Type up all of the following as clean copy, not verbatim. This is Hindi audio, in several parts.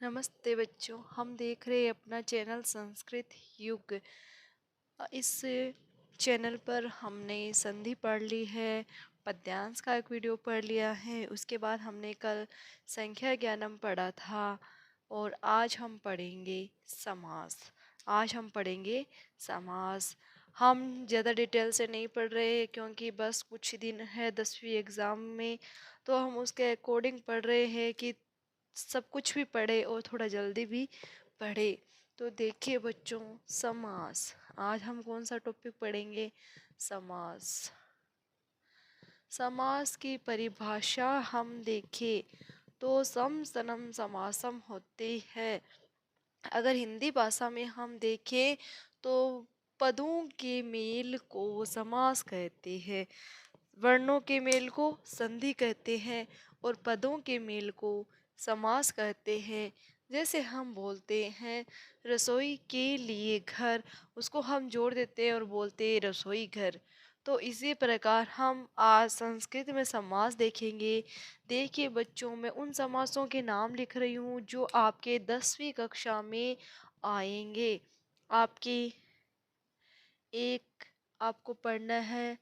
नमस्ते बच्चों, हम देख रहे हैं अपना चैनल संस्कृत युग। इस चैनल पर हमने संधि पढ़ ली है, पद्यांश का एक वीडियो पढ़ लिया है। उसके बाद हमने कल संख्या ज्ञानम पढ़ा था और आज हम पढ़ेंगे समास। आज हम पढ़ेंगे समास। हम ज़्यादा डिटेल से नहीं पढ़ रहे क्योंकि बस कुछ दिन है 10वीं एग्ज़ाम में, तो हम उसके अकॉर्डिंग पढ़ रहे हैं कि सब कुछ भी पढ़े और थोड़ा जल्दी भी पढ़े। तो देखिए बच्चों, समास। आज हम कौन सा टॉपिक पढ़ेंगे? समास। समास की परिभाषा हम देखें तो सम सनम समासम होते हैं। अगर हिंदी भाषा में हम देखें तो पदों के मेल को समास कहते हैं, वर्णों के मेल को संधि कहते हैं और पदों के मेल को समास कहते हैं। जैसे हम बोलते हैं रसोई के लिए घर, उसको हम जोड़ देते हैं और बोलते हैं रसोई घर। तो इसी प्रकार हम आज संस्कृत में समास देखेंगे। देखिए बच्चों, मैं उन समासों के नाम लिख रही हूँ जो आपके 10वीं कक्षा में आएंगे। आपकी एक आपको पढ़ना है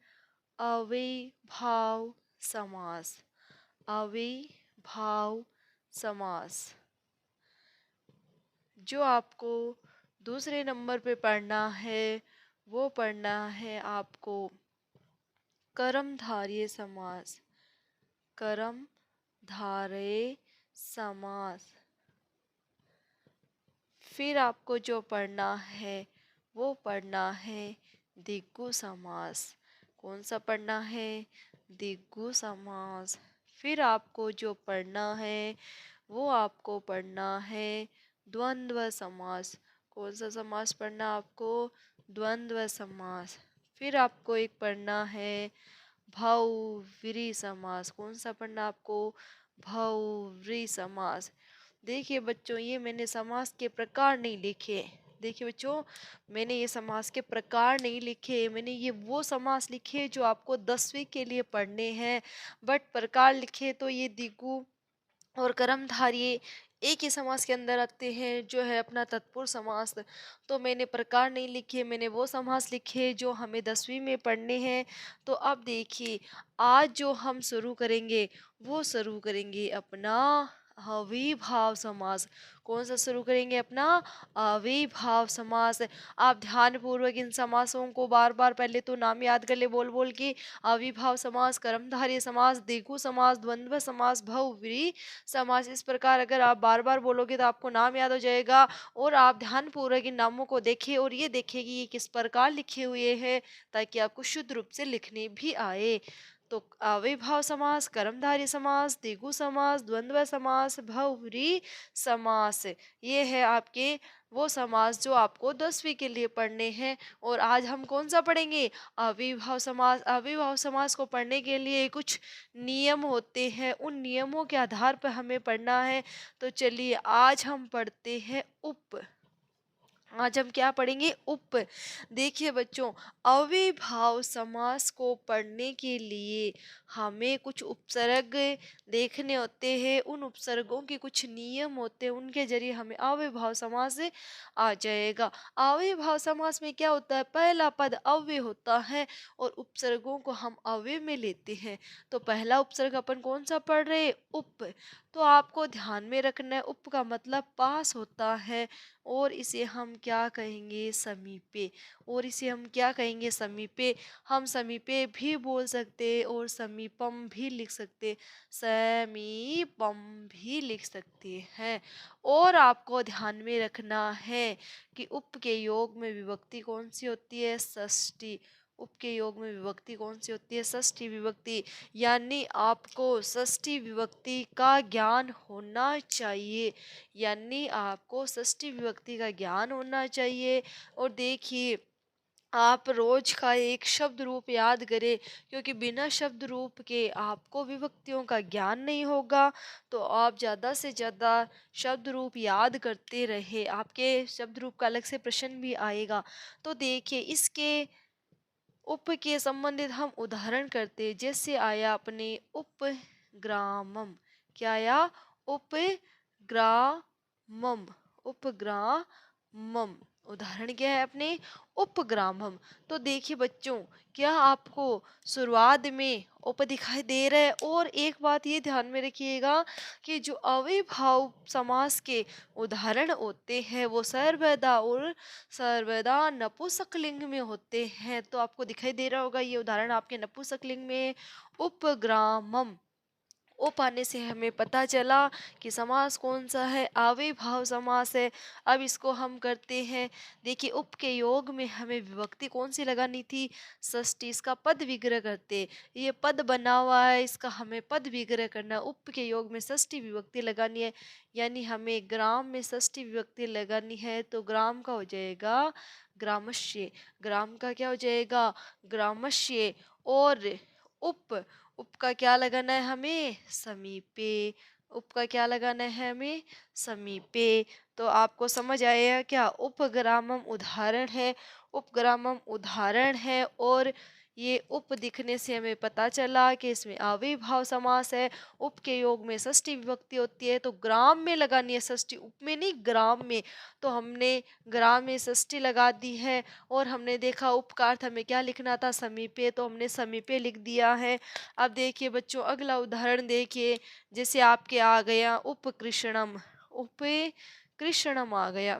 अव्ययीभाव समास। अव्ययीभाव समास। जो आपको दूसरे नंबर पे पढ़ना है वो पढ़ना है आपको कर्मधारय समास। कर्मधारय समास। फिर आपको जो पढ़ना है वो पढ़ना है दिग्गु समास। कौन सा पढ़ना है? दिग्गु समास। फिर आपको जो पढ़ना है वो आपको पढ़ना है द्वंद्व समास। कौन सा समास पढ़ना आपको? द्वंद्व समास। फिर आपको एक पढ़ना है बहुव्रीहि समास। कौन सा पढ़ना आपको? बहुव्रीहि समास। देखिए बच्चों, ये मैंने समास के प्रकार नहीं लिखे। देखिए बच्चों, मैंने ये समास के प्रकार नहीं लिखे, मैंने ये वो समास लिखे जो आपको 10वीं के लिए पढ़ने हैं। बट प्रकार लिखे तो ये दिगु और कर्मधारय एक ही समास के अंदर आते हैं, जो है अपना तत्पुरुष समास। तो मैंने प्रकार नहीं लिखे, मैंने वो समास लिखे जो हमें 10वीं में पढ़ने हैं। तो अब देखिए, आज जो हम शुरू करेंगे वो शुरू करेंगे अपना अविभाव समास। कौन सा शुरू करेंगे? अपना अविभाव समास। आप ध्यान पूर्वक इन समासों को बार बार पहले तो नाम याद कर ले बोल बोल के। अविभाव समास, कर्मधारय समास, द्विगु समास, द्वंद्व समास, बहुव्रीहि समास। इस प्रकार अगर आप बार बार बोलोगे तो आपको नाम याद हो जाएगा। और आप ध्यान पूर्वक इन नामों को देखें और ये देखें कि ये किस प्रकार लिखे हुए हैं, ताकि आपको शुद्ध रूप से लिखने भी आए। तो अविभाव समास, कर्मधारय समास, द्विगु समास, द्वंद्व समास, बहुव्रीहि समास, ये है आपके वो समास जो आपको 10वीं के लिए पढ़ने हैं। और आज हम कौन सा पढ़ेंगे? अविभाव समास। अविभाव समास को पढ़ने के लिए कुछ नियम होते हैं, उन नियमों के आधार पर हमें पढ़ना है। तो चलिए आज हम पढ़ते हैं उप। आज हम क्या पढ़ेंगे? उप। देखिए बच्चों, अविभाव समास को पढ़ने के लिए हमें कुछ उपसर्ग देखने होते हैं। उन उपसर्गों के कुछ नियम होते हैं, उनके जरिए हमें अविभाव समास आ जाएगा। अविभाव समास में क्या होता है? पहला पद अव्यय होता है और उपसर्गों को हम अव्यय में लेते हैं। तो पहला उपसर्ग अपन कौन सा पढ़ रहे हैं? उप। तो आपको ध्यान में रखना है, उप का मतलब पास होता है और इसे हम क्या कहेंगे? समीपे। और इसे हम क्या कहेंगे? समीपे। हम समीपे भी बोल सकते और समीपम भी लिख सकते, समीपम भी लिख सकते हैं। और आपको ध्यान में रखना है कि उप के योग में विभक्ति कौन सी होती है? षष्ठी। उप के योग में विभक्ति कौन सी होती है? षष्ठी विभक्ति। यानी आपको षष्ठी विभक्ति का ज्ञान होना चाहिए। यानी आपको षष्ठी विभक्ति का ज्ञान होना चाहिए। और देखिए, आप रोज का एक शब्द रूप याद करें, क्योंकि बिना शब्द रूप के आपको विभक्तियों का ज्ञान नहीं होगा। तो आप ज़्यादा से ज़्यादा शब्द रूप याद करते रहे, आपके शब्द रूप का अलग से प्रश्न भी आएगा। तो देखिए, इसके उप के संबंधित हम उदाहरण करते, जैसे आया अपने उपग्रामम। क्या आया? उपग्रामम। मम, उपग्रामम। उदाहरण क्या है अपने, उपग्रामम। तो देखिए बच्चों, क्या आपको शुरुआत में उप दिखाई दे रहा है? और एक बात ये ध्यान में रखिएगा कि जो अविभाव समास के उदाहरण होते हैं वो सर्वदा और सर्वदा नपुंसकलिंग में होते हैं। तो आपको दिखाई दे रहा होगा ये उदाहरण आपके नपुंसकलिंग में, उपग्रामम। ओ पाने से हमें पता चला कि समास कौन सा है, अव्ययभाव समास है। अब इसको हम करते हैं। देखिए उप के योग में हमें विभक्ति कौन सी लगानी थी, षष्ठी। इसका पद विग्रह करते, ये पद बना हुआ है, इसका हमें पद विग्रह करना है। उप के योग में षष्ठी विभक्ति लगानी है, यानी हमें ग्राम में षष्ठी विभक्ति लगानी है। तो ग्राम का हो जाएगा ग्रामस्य, ग्राम का क्या हो जाएगा, ग्रामस्य। और उप, उप का क्या लगाना है हमें, समीपे। उप का क्या लगाना है हमें, समीपे। तो आपको समझ आया क्या, उपग्रामम उदाहरण है, उपग्रामम उदाहरण है। और ये उप दिखने से हमें पता चला कि इसमें अव्ययभाव समास है। उप के योग में षष्ठी विभक्ति होती है, तो ग्राम में लगानी है षष्ठी, उप में नहीं, ग्राम में। तो हमने ग्राम में षष्ठी लगा दी है। और हमने देखा उप का अर्थ हमें क्या लिखना था, समीपे, तो हमने समीपे लिख दिया है। अब देखिए बच्चों अगला उदाहरण देखिए, जैसे आपके आ गया उपकृषणम, उपकृषणम आ गया।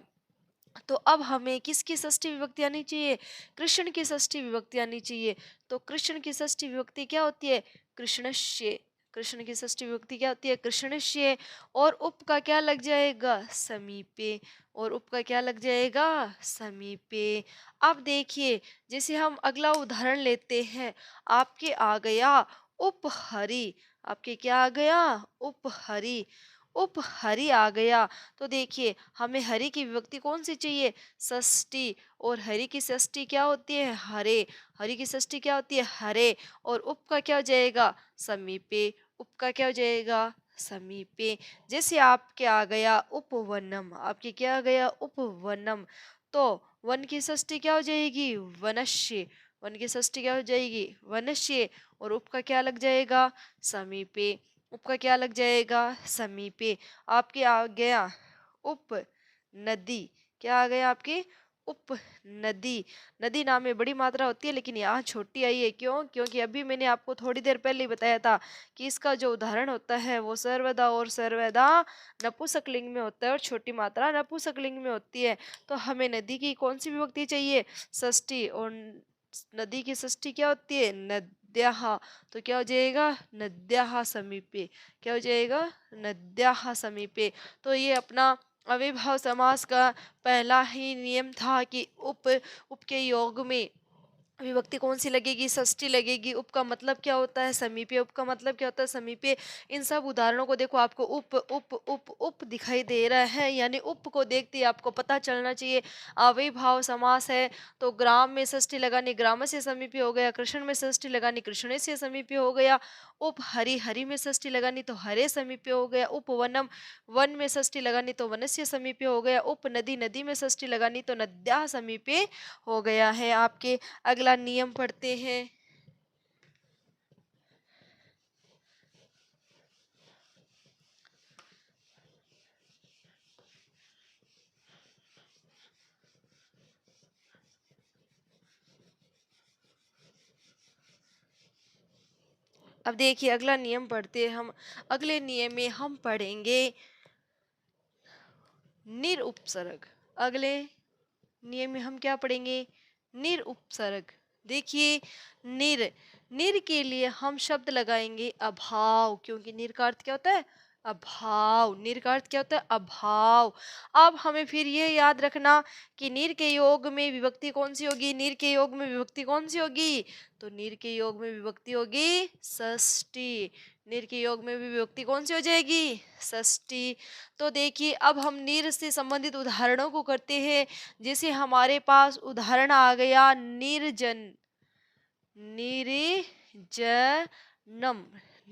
तो अब हमें किसकी षष्ठी विभक्ति आनी चाहिए, कृष्ण की षष्ठी विभक्ति आनी चाहिए। तो कृष्ण की षष्ठी विभक्ति क्या होती है, कृष्णस्य। कृष्ण की षष्ठी विभक्ति क्या होती है, कृष्णस्य। और उप का क्या लग जाएगा, समीपे। और उप का क्या लग जाएगा, समीपे। अब देखिए जैसे हम अगला उदाहरण लेते हैं, आपके आ गया उपहरी। आपके क्या आ गया, उपहरी। उपहरी आ गया। तो देखिए हमें हरि की विभक्ति कौन सी चाहिए, षष्ठी। और हरि की षष्ठी क्या होती है, हरे। हरि की षष्ठी क्या होती है, हरे। और उप का क्या हो जाएगा, समीपे। उप का क्या हो जाएगा, समीपे। जैसे आपके आ गया उपवनम, आपके क्या आ गया, उपवनम। तो वन की षष्ठी क्या हो जाएगी, वनश्य। वन की षष्ठी क्या हो जाएगी, वनश्य। और उप का क्या लग जाएगा, समीपे। उप का क्या लग जाएगा, समीपे। आपके आ गया उप नदी। क्या आ गया आपके, उप नदी। नदी नाम में बड़ी मात्रा होती है, लेकिन यहाँ छोटी आई है, क्यों, क्योंकि अभी मैंने आपको थोड़ी देर पहले ही बताया था कि इसका जो उदाहरण होता है वो सर्वदा और सर्वदा नपुंसकलिंग में होता है, और छोटी मात्रा नपुंसकलिंग में होती है। तो हमें नदी की कौन सी विभक्ति चाहिए, षष्ठी। और नदी की षष्ठी क्या होती है, नद्याः। तो क्या हो जाएगा, नद्याः समीपे। क्या हो जाएगा, नद्याः समीपे। तो ये अपना अविभाव समास का पहला ही नियम था कि उप के योग में विभक्ति कौन सी लगेगी, षष्ठी लगेगी। उप का मतलब क्या होता है, समीपे। उप का मतलब क्या होता है, समीपे। इन सब उदाहरणों को देखो, आपको उप उप उप उप दिखाई दे रहा है, यानी उप को देखते ही आपको पता चलना चाहिए अव्ययभाव समास है। तो ग्राम में षष्ठी लगानी, ग्राम से समीपे हो गया। कृष्ण में षष्ठी लगानी, कृष्ण से समीपे हो गया। उप हरि, हरि में षष्ठी लगानी तो हरे समीपे हो गया। उप वनम, वन में षष्ठी लगानी तो वनस्य समीपे हो गया। उप नदी, नदी में षष्ठी लगानी तो नद्याः समीपे हो गया है। आपके अगला नियम पढ़ते हैं। अब देखिए अगला नियम पढ़ते हैं हम। अगले नियम में हम पढ़ेंगे निरुपसर्ग। अगले नियम में हम क्या पढ़ेंगे, निरुपसर्ग। देखिए निर, निर के लिए हम शब्द लगाएंगे अभाव, क्योंकि निर का अर्थ क्या होता है, अभाव। निर का अर्थ क्या होता है, अभाव। अब हमें फिर ये याद रखना कि निर के योग में विभक्ति कौन सी होगी, निर के योग में विभक्ति कौन सी होगी, तो निर के योग में विभक्ति होगी षष्ठी। निर के योग में भी विभक्ति कौन सी हो जाएगी, षष्ठी। तो देखिए अब हम निर से संबंधित उदाहरणों को करते हैं। जैसे हमारे पास उदाहरण आ गया निर्जन, निर्जनम।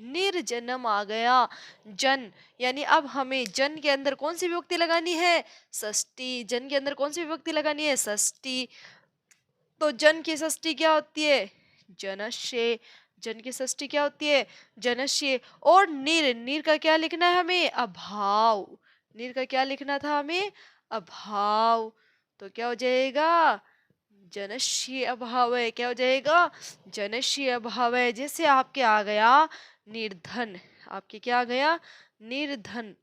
निर्जनम आ गया, जन। यानी अब हमें जन के अंदर कौन सी विभक्ति लगानी है, षष्ठी। जन के अंदर कौन सी विभक्ति लगानी है, षष्ठी। तो जन की षष्ठी क्या होती है, जनस्य। जन की षष्ठी क्या होती है, जनस्य। और निर, निर का क्या लिखना है हमें, अभाव। नीर का क्या लिखना था हमें? अभाव। तो क्या हो जाएगा? जनश्य अभाव है। क्या हो जाएगा? जनश्य अभाव है। जैसे आपके आ गया निर्धन, आपके क्या आ गया? निर्धन।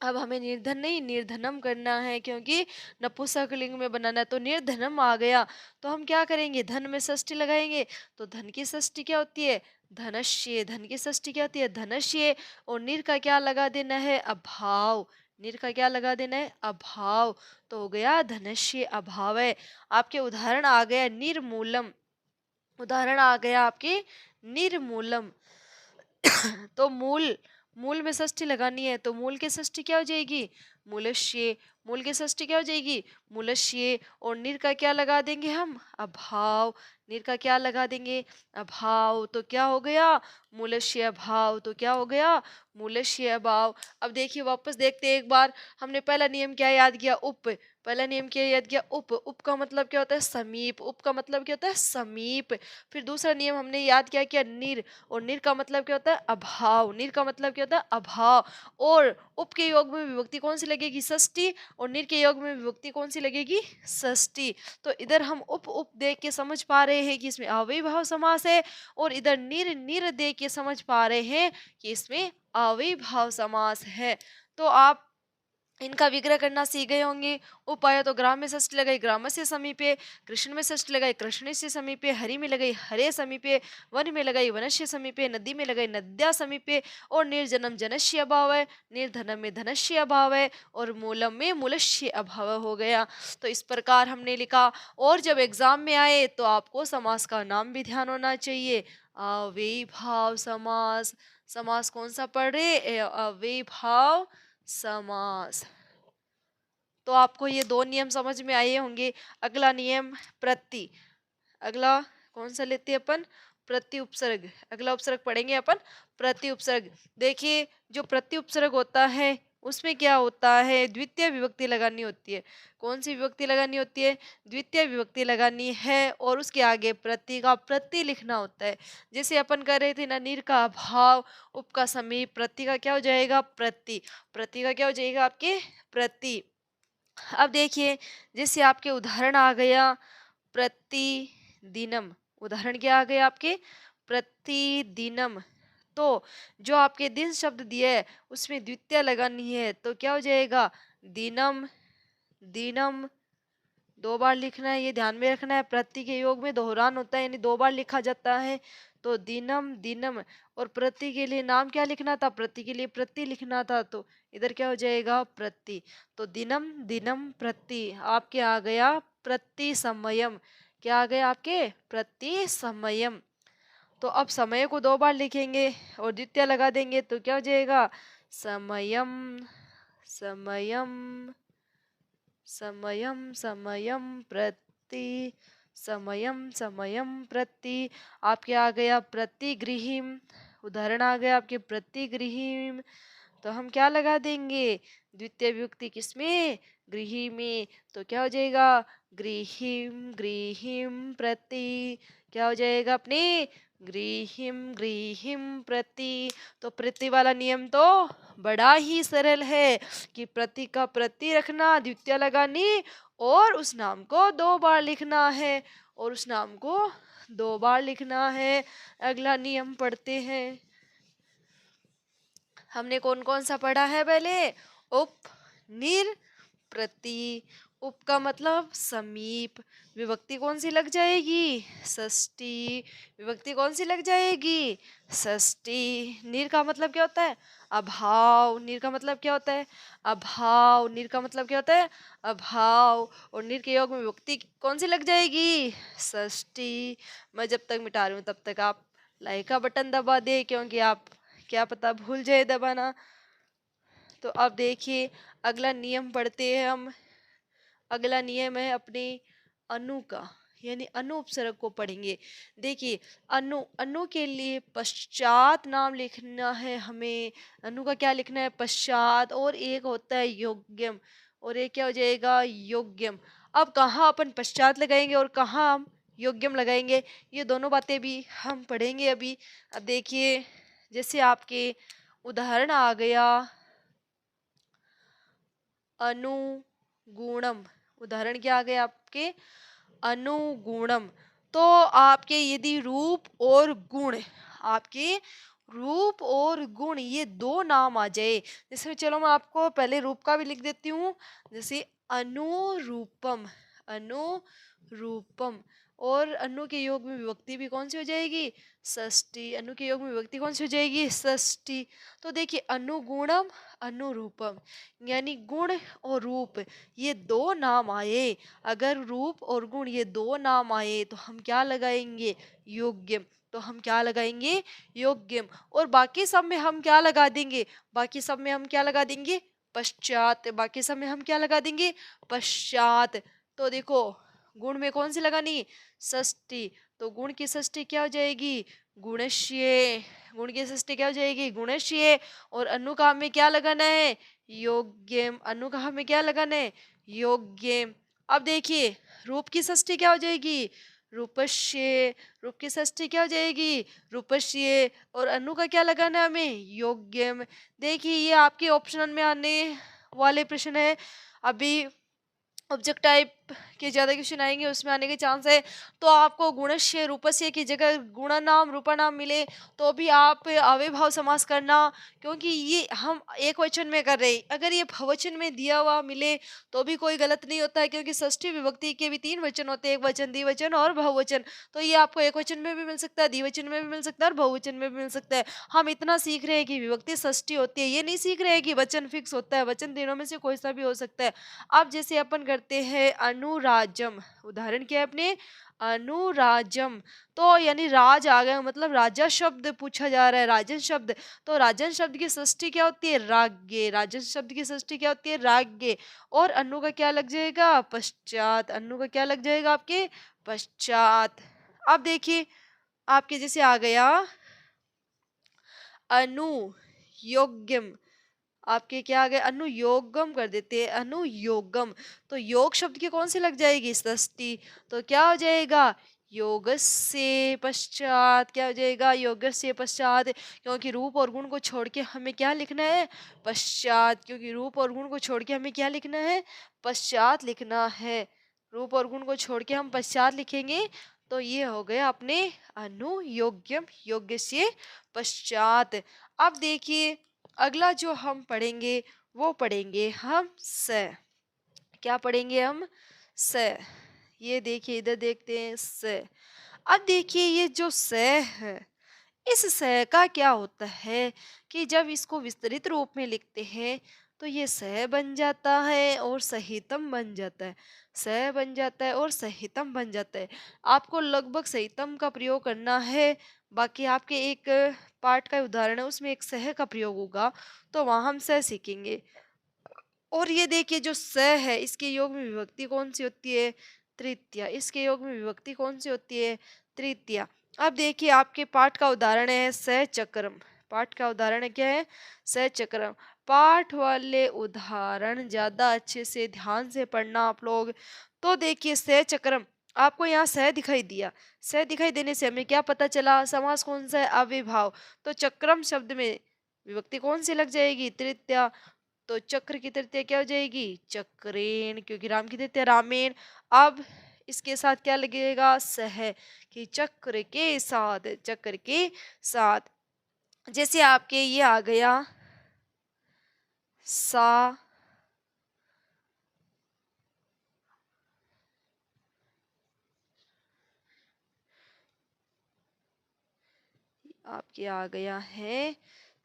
अब हमें निर्धन नहीं निर्धनम करना है, क्योंकि नपुंसकलिंग में बनाना है। तो निर्धनम आ गया, तो हम क्या करेंगे? धन में षष्ठी लगाएंगे। तो धन की षष्ठी क्या होती है? धनश्य। धन की षष्ठी क्या होती है? धनश्य। और निर का क्या लगा देना है? अभाव। निर का क्या लगा देना है? अभाव। तो हो गया धनश्य अभाव है। आपके उदाहरण आ गया निर्मूलम। उदाहरण आ गया आपके निर्मूलम। तो मूल, मूल में षष्ठी लगानी है, तो मूल की षष्ठी क्या हो जाएगी? मूलश्य। मूल की षष्ठी क्या हो जाएगी? मूलश्य। और निर का क्या लगा देंगे हम? अभाव। निर का क्या लगा देंगे? अभाव। तो क्या हो गया? मूलश्य अभाव। तो क्या हो गया? मूलश्य अभाव। अब देखिए वापस देखते हैं एक बार। हमने पहला नियम क्या याद किया? उप। पहला नियम क्या याद किया? उप। उप का मतलब क्या होता है? समीप। उप का मतलब क्या होता है? समीप। फिर दूसरा नियम हमने याद किया निर। और निर का मतलब क्या होता है? अभाव। निर का मतलब क्या होता है? अभाव। और उप के योग में विभक्ति कौन सी लगेगी? षष्ठी। और निर के योग में विभक्ति कौन सी लगेगी? षष्ठी। तो इधर हम उप उप देख के समझ पा रहे हैं कि इसमें अव्ययीभाव समास है, और इधर निर निर देख के समझ पा रहे हैं कि इसमें अव्ययीभाव समास है। तो आप इनका विग्रह करना सीख गए होंगे। उप आया तो ग्राम में षष्ठी लगाई, ग्रामस्य समीपे। कृष्ण में षष्ठी लगाई, कृष्णस्य समीपे। हरि में लगाई, हरे समीपे। वन में लगाई, वनस्य समीपे। नदी में लगाई, नद्या समीपे। और निर्जनम जनस्य अभाव है, निर्धनम में धनस्य अभाव है, और मूलम में मूलस्य अभाव हो गया। तो इस प्रकार हमने लिखा। और जब एग्जाम में आए तो आपको समास का नाम भी ध्यान होना चाहिए। अव्ययीभाव समास। समास कौन सा पढ़ रहे? अव्ययीभाव समास। तो आपको ये दो नियम समझ में आए होंगे। अगला नियम प्रति। अगला कौन सा लेते हैं अपन? प्रति उपसर्ग। अगला उपसर्ग पढ़ेंगे अपन प्रति उपसर्ग। देखिए जो प्रति उपसर्ग होता है उसमें क्या होता है? द्वितीय विभक्ति लगानी होती है। कौन सी विभक्ति लगानी होती है? द्वितीय विभक्ति लगानी है, और उसके आगे प्रति का प्रति लिखना होता है। जैसे अपन कर रहे थे ना, निर का अभाव, उप का समीप, प्रति का क्या हो जाएगा? प्रति। प्रति का क्या हो जाएगा आपके? प्रति। अब देखिए जैसे आपके उदाहरण आ गया प्रतिदिनम। उदाहरण क्या आ गया आपके? प्रतिदिनम। तो जो आपके दिन शब्द दिए है उसमें द्वितीय लगानी है, तो क्या हो जाएगा? दिनम। दिनम दो बार लिखना है, ये ध्यान में रखना है। प्रति के योग में दोहरान होता है, यानी दो बार लिखा जाता है। तो दिनम दिनम। और प्रति के लिए नाम क्या लिखना था? प्रति के लिए प्रति लिखना था, तो इधर क्या हो जाएगा? प्रति। तो दिनम दिनम प्रति। आपके आ गया प्रति समयम। क्या आ गया आपके? प्रति समयम। तो अब समय को दो बार लिखेंगे और द्वितीय लगा देंगे, तो क्या हो जाएगा? समयम। समयम। समयम समयम प्रति। समयम समयम प्रति। आपके आ गया प्रतिगृहिम। उदाहरण आ गया आपके प्रतिगृहिम। तो हम क्या लगा देंगे? द्वितीय विभक्ति किसमें? गृही में। तो क्या हो जाएगा? गृहिम गृहिम प्रति। क्या हो जाएगा अपने? गृहिम गृहिम प्रति। तो प्रति वाला नियम तो बड़ा ही सरल है कि प्रति का प्रति रखना, द्वितीय लगानी, और उस नाम को दो बार लिखना है। और उस नाम को दो बार लिखना है। अगला नियम पढ़ते हैं। हमने कौन कौन सा पढ़ा है पहले? उप, निर, प्रति। उप का मतलब समीप। विभक्ति कौन सी लग जाएगी? षष्ठी। विभक्ति कौन सी लग जाएगी? षष्ठी। निर का मतलब क्या होता है? अभाव। निर का मतलब क्या होता है? अभाव। निर का मतलब क्या होता है? अभाव। और निर के योग में विभक्ति कौन सी लग जाएगी? षष्ठी। मैं जब तक मिटा रही हूँ तब तक आप लाइक का बटन दबा दे, क्योंकि आप क्या पता भूल जाए दबाना। तो अब देखिए अगला नियम पढ़ते हैं हम। अगला नियम है अपने अनु का, यानी अनु उपसर्ग को पढ़ेंगे। देखिए अनु, अनु के लिए पश्चात नाम लिखना है हमें। अनु का क्या लिखना है? पश्चात। और एक होता है योग्यम, और एक क्या हो जाएगा? योग्यम। अब कहाँ अपन पश्चात लगाएंगे और कहाँ हम योग्यम लगाएंगे, ये दोनों बातें भी हम पढ़ेंगे अभी। अब देखिए जैसे आपके उदाहरण आ गया अनुगुणम। उदाहरण क्या आ गए आपके? अनुगुणम। तो आपके यदि रूप और गुण, आपके रूप और गुण ये दो नाम आ जाए, जैसे चलो मैं आपको पहले रूप का भी लिख देती हूँ, जैसे अनुरूपम। अनुरूपम। और अनु के योग में विभक्ति भी कौन सी हो जाएगी? षष्ठी। अनु के योग में विभक्ति कौन सी हो जाएगी? षष्ठी। तो देखिए अनुगुणम अनुरूपम, यानी गुण और रूप ये दो नाम आए, अगर रूप और गुण ये दो नाम आए तो हम क्या लगाएंगे? योग्यम। तो हम क्या लगाएंगे? योग्यम। और बाकी सब में हम क्या लगा देंगे? बाकी सब में हम क्या लगा देंगे? पश्चात। बाकी सब में हम क्या लगा देंगे? पश्चात। तो देखो गुण में कौन सी लगानी? षष्ठी। तो गुण की षष्ठी क्या हो जाएगी? गुणश्य। गुण की षष्ठी क्या हो जाएगी? गुणश्य। और अनु का हमें क्या लगाना है? योग्यम। अनु का हमें क्या लगाना है? योग्यम। अब देखिए रूप की षष्ठी क्या हो जाएगी? रूपश्य। रूप की षष्ठी क्या हो जाएगी? रूपश्य। और अनु का क्या लगाना है हमें? योग्यम। देखिए ये आपके ऑप्शनल में आने वाले प्रश्न है। अभी ऑब्जेक्ट टाइप के ज्यादा क्वेश्चन आएंगे उसमें आने के चांस है। तो आपको गुणस्य रूपस्य की जगह गुणा नाम रूपा नाम मिले तो भी आप अव्ययभाव समास करना, क्योंकि ये हम एक वचन में कर रहे हैं। अगर ये बहुवचन में दिया हुआ मिले तो भी कोई गलत नहीं होता है, क्योंकि षष्ठी विभक्ति के भी तीन वचन होते हैं, एक वचन, द्विवचन और बहुवचन। तो ये आपको एक वचन में भी मिल सकता है, द्विवचन में भी मिल सकता है और बहुवचन में भी मिल सकता है। हम इतना सीख रहे हैं कि विभक्ति षष्ठी होती है, ये नहीं सीख रहे हैं कि वचन फिक्स होता है। वचन तीनों में से कोई सा भी हो सकता है। अब जैसे अपन करते हैं अनुराजम। उदाहरण क्या है अपने? अनुराजम। तो यानी राज आ गया, मतलब राजा शब्द पूछा जा रहा है, राजन शब्द। तो राजन शब्द की षष्ठी क्या होती है? राज्ञ। राजन शब्द की षष्ठी क्या होती है? राज्ञ। और अनु का क्या लग जाएगा? पश्चात। अनु का क्या लग जाएगा आपके? पश्चात। अब देखिए आपके जैसे आ गया अनु योग्यम। आपके क्या आ गए? अनुयोगम कर देते हैं, अनुयोगम। तो योग शब्द की कौन सी लग जाएगी? षष्ठी। तो क्या हो जाएगा? योगस्य पश्चात। क्या हो जाएगा? योगस्य पश्चात। क्योंकि रूप और गुण को छोड़ के हमें क्या लिखना है? पश्चात। क्योंकि रूप और गुण को छोड़ के हमें क्या लिखना है? पश्चात लिखना है। रूप और गुण को छोड़ के हम पश्चात लिखेंगे तो ये हो गया अपने अनुयोग्यम, योग्य से पश्चात। अब देखिए अगला जो हम पढ़ेंगे वो पढ़ेंगे हम स। क्या पढ़ेंगे हम? स। ये देखिए इधर देखते हैं स। अब देखिए ये जो स है, इस स का क्या होता है कि जब इसको विस्तृत रूप में लिखते हैं तो ये स बन जाता है और सहितम बन जाता है। स बन जाता है और सहितम बन जाता है। आपको लगभग सहितम का प्रयोग करना है। बाकी आपके एक पाठ का उदाहरण है उसमें एक सह का प्रयोग होगा, तो वहां हम सह सीखेंगे। और ये देखिए जो स है इसके योग में विभक्ति कौन सी होती है? तृतीया। इसके योग में विभक्ति कौन सी होती है? तृतीया। अब देखिए आपके पाठ का उदाहरण है सचक्रम। पाठ का उदाहरण है क्या है? सचक्रम। पाठ वाले उदाहरण ज्यादा अच्छे से ध्यान से पढ़ना आप लोग। तो देखिए सचक्रम, आपको यहाँ स दिखाई दिया। स दिखाई देने से हमें क्या पता चला? समास कौन सा है? अविभाव। तो चक्रम शब्द में विभक्ति कौन सी लग जाएगी? तृतीया। तो चक्र की तृतीया क्या हो जाएगी? चक्रेण। क्योंकि राम की तृतीया रामेण। अब इसके साथ क्या लगेगा? सह। कि चक्र के साथ, चक्र के साथ। जैसे आपके ये आ गया सा। आपके आ गया है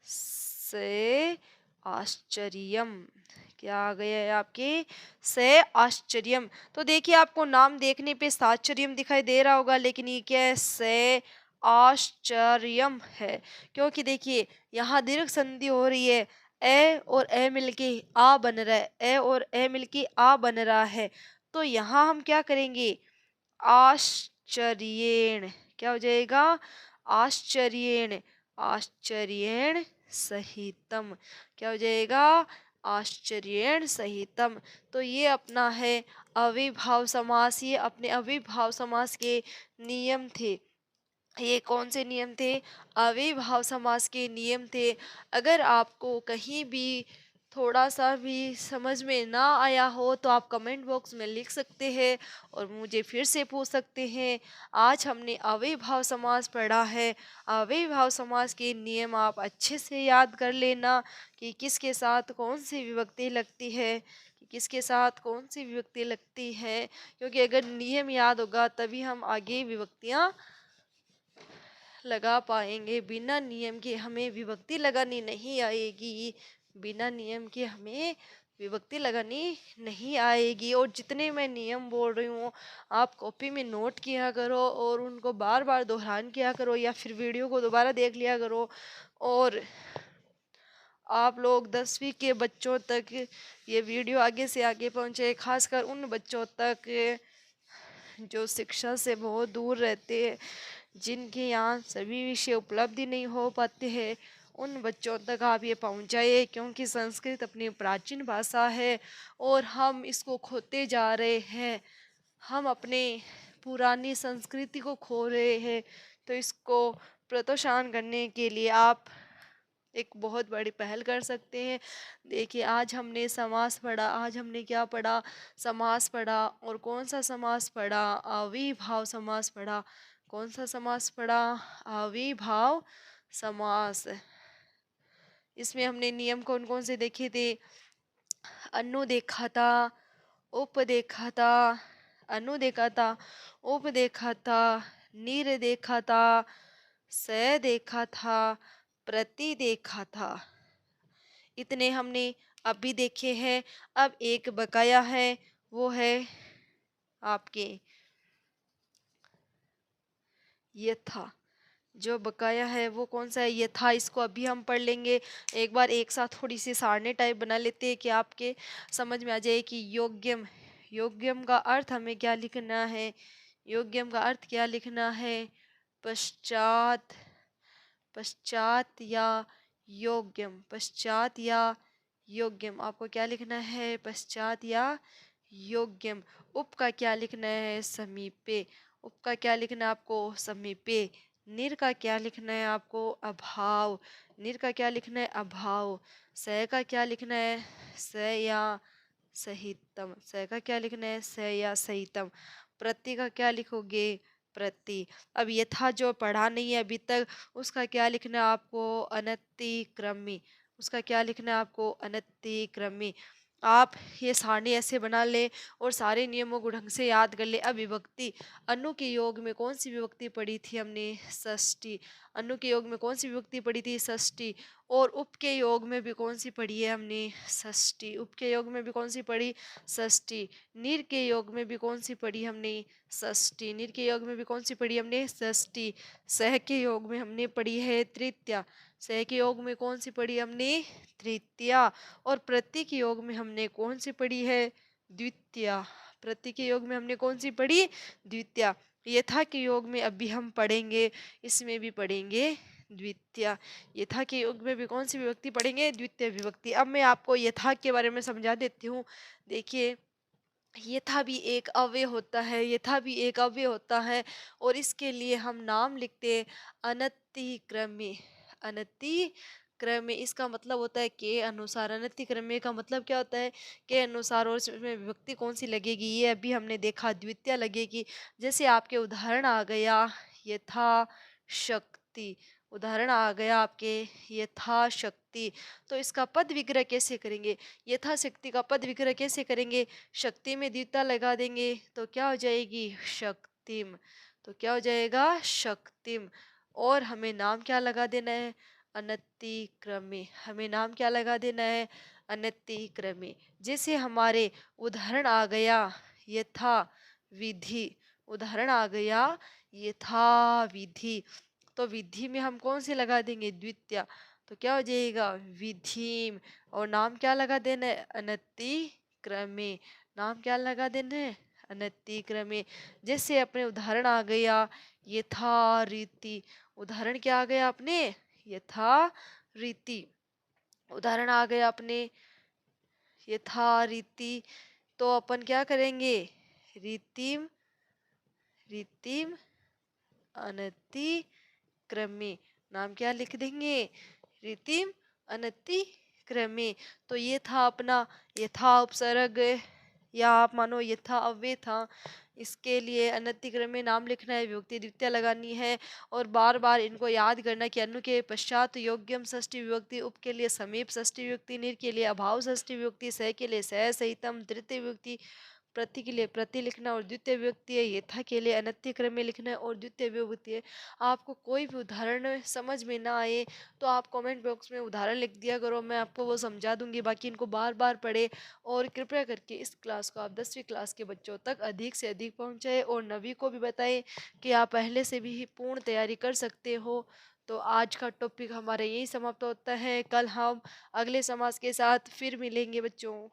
से आश्चर्यम। क्या आ गया है आपके? से आश्चर्यम। तो देखिए आपको नाम देखने पे साश्चर्यम दिखाई दे रहा होगा, लेकिन ये क्या है? से आश्चर्यम है। क्योंकि देखिए यहाँ दीर्घ संधि हो रही है, ए और ए मिलके आ बन रहा है, ए और ए मिलके आ बन रहा है। तो यहाँ हम क्या करेंगे? आश्चर्येण। क्या हो जाएगा? आश्चर्येण। आश्चर्येण सहितम। क्या हो जाएगा? आश्चर्येण सहितम। तो ये अपना है अविभाव समास। ये अपने अविभाव समास के नियम थे। ये कौन से नियम थे? अविभाव समास के नियम थे। अगर आपको कहीं भी थोड़ा सा भी समझ में ना आया हो तो आप कमेंट बॉक्स में लिख सकते हैं और मुझे फिर से पूछ सकते हैं। आज हमने अव्ययभाव समास पढ़ा है। अव्ययभाव समास के नियम आप अच्छे से याद कर लेना कि किसके साथ कौन सी विभक्ति लगती है, कि किसके साथ कौन सी विभक्ति लगती है, क्योंकि अगर नियम याद होगा तभी हम आगे विभक्तियाँ लगा पाएंगे। बिना नियम के हमें विभक्ति लगानी नहीं आएगी। बिना नियम के हमें विभक्ति लगानी नहीं आएगी। और जितने मैं नियम बोल रही हूँ आप कॉपी में नोट किया करो और उनको बार बार दोहरान किया करो या फिर वीडियो को दोबारा देख लिया करो। और आप लोग 10वीं के बच्चों तक ये वीडियो आगे से आगे पहुँचे, खासकर उन बच्चों तक जो शिक्षा से बहुत दूर रहते हैं, जिनके यहाँ सभी विषय उपलब्ध नहीं हो पाते हैं, उन बच्चों तक आप ये पहुँचाइए, क्योंकि संस्कृत अपनी प्राचीन भाषा है और हम इसको खोते जा रहे हैं। हम अपने पुरानी संस्कृति को खो रहे हैं। तो इसको प्रोत्साहन करने के लिए आप एक बहुत बड़ी पहल कर सकते हैं। देखिए आज हमने समास पढ़ा। आज हमने क्या पढ़ा? समास पढ़ा। और कौन सा समास पढ़ा? अविभाव समास पढ़ा। कौन सा समास पढ़ा? अविभाव समास। इसमें हमने नियम कौन कौन से देखे थे? अनु देखा था, उप देखा था, अनु देखा था, उप देखा था, नीर देखा था, स देखा था, प्रति देखा था। इतने हमने अभी देखे हैं। अब एक बकाया है, वो है आपके यथा। जो बकाया है वो कौन सा है? यथा। इसको अभी हम पढ़ लेंगे। एक बार एक साथ थोड़ी सी सारणी टाइप बना लेते हैं कि आपके समझ में आ जाए कि योग्यम। योग्यम का अर्थ हमें क्या लिखना है? योग्यम का अर्थ क्या लिखना है? पश्चात। पश्चात या योग्यम। पश्चात या योग्यम। आपको क्या लिखना है? पश्चात या योग्यम। उप का क्या लिखना है? समीपे। उप का क्या लिखना है आपको? समीपे। निर का क्या लिखना है आपको? अभाव। निर का क्या लिखना है? अभाव। स का क्या लिखना है? स या सहितम। स का क्या लिखना है? स या सहितम। प्रति का क्या लिखोगे? प्रति। अब यथा जो पढ़ा नहीं है अभी तक, उसका क्या लिखना है आपको? अनतिक्रमी। उसका क्या लिखना है आपको? अनतिक्रमी। आप ये सारणी ऐसे बना ले और सारे नियमों को ढंग से याद कर ले। अब विभक्ति। अनु के योग में कौन सी विभक्ति पढ़ी थी हमने? षष्ठी। अनु के योग में कौन सी विभक्ति पढ़ी थी? षष्ठी। और उप के योग में भी कौन सी पढ़ी है हमने? षष्ठी। उप के योग में भी कौन सी पढ़ी? षष्ठी। नीर के योग में भी कौन सी पढ़ी हमने? षष्ठी। नीर के योग में भी कौन सी पढ़ी हमने? षष्ठी। सह के योग में हमने पढ़ी है तृतीया। सह के योग में कौन सी पढ़ी हमने? तृतीया। और प्रति के योग में हमने कौन सी पढ़ी है? द्वितीया। प्रति के योग में हमने कौन सी पढ़ी? द्वितीया। यथा के योग में अभी हम पढ़ेंगे, इसमें भी पढ़ेंगे द्वितीया। यथा के योग में भी कौन सी विभक्ति पढ़ेंगे? द्वितीय विभक्ति। अब मैं आपको यथा के बारे में समझा देती हूँ। देखिए यथा भी एक अव्यय होता है। यथा भी एक अव्यय होता है और इसके लिए हम नाम लिखते हैं अनतिक्रमे। अनतिक्रमे इसका मतलब होता है के अनुसार। अनतिक्रमे का मतलब क्या होता है? के अनुसार। और इसमें विभक्ति कौन सी लगेगी? ये अभी हमने देखा, द्वितीय लगेगी। जैसे आपके उदाहरण आ गया यथा शक्ति। उदाहरण आ गया आपके यथाशक्ति। तो इसका पद विग्रह कैसे करेंगे? यथाशक्ति का पद विग्रह कैसे करेंगे? शक्ति में द्विता लगा देंगे तो क्या हो जाएगी? शक्तिम। तो क्या हो जाएगा? शक्तिम। और हमें नाम क्या लगा देना है? अनतिक्रमे। हमें नाम क्या लगा देना है? अनतिक्रमे। जैसे हमारे उदाहरण आ गया यथा विधि। उदाहरण आ गया यथा विधि। तो विधि में हम कौन से लगा देंगे? द्वितीय। तो क्या हो जाएगा? विधिम। और नाम क्या लगा देना है? अनतिक्रमे। नाम क्या लगा देना है? अनतिक्रमे। जैसे अपने उदाहरण आ गया यथा रीति। उदाहरण क्या आ गया अपने? यथा रीति। उदाहरण आ गया अपने यथा रीति। तो अपन क्या करेंगे? रीतिम। रीतिम अनतिक्रमे। नाम क्या लिख देंगे? रीतिम अनति क्रमे। तो ये था अपना यथा उपसर्ग, या आप मानो यथा अव्यय था। इसके लिए अनतिक्रम में नाम लिखना है, विभक्ति द्वितीय लगानी है और बार बार इनको याद करना कि अनु के पश्चात योग्यम षष्ठी विभक्ति, उप के लिए समीप षष्ठी विभक्ति, निर के लिए अभाव षष्ठी विभक्ति, सह के लिए सह सहितम तृतीय विभक्ति, प्रति के लिए प्रति लिखना और द्वितीय विभक्ति है, यथा के लिए अनत्य क्रम में लिखना है और द्वितीय विभक्ति है। आपको कोई भी उदाहरण समझ में ना आए तो आप कमेंट बॉक्स में उदाहरण लिख दिया करो, मैं आपको वो समझा दूंगी। बाकी इनको बार बार पढ़े और कृपया करके इस क्लास को आप 10वीं क्लास के बच्चों तक अधिक से अधिक पहुंचाए और नवी को भी बताएं कि आप पहले से भी पूर्ण तैयारी कर सकते हो। तो आज का टॉपिक हमारा यही समाप्त होता है। कल हम अगले समास के साथ फिर मिलेंगे बच्चों।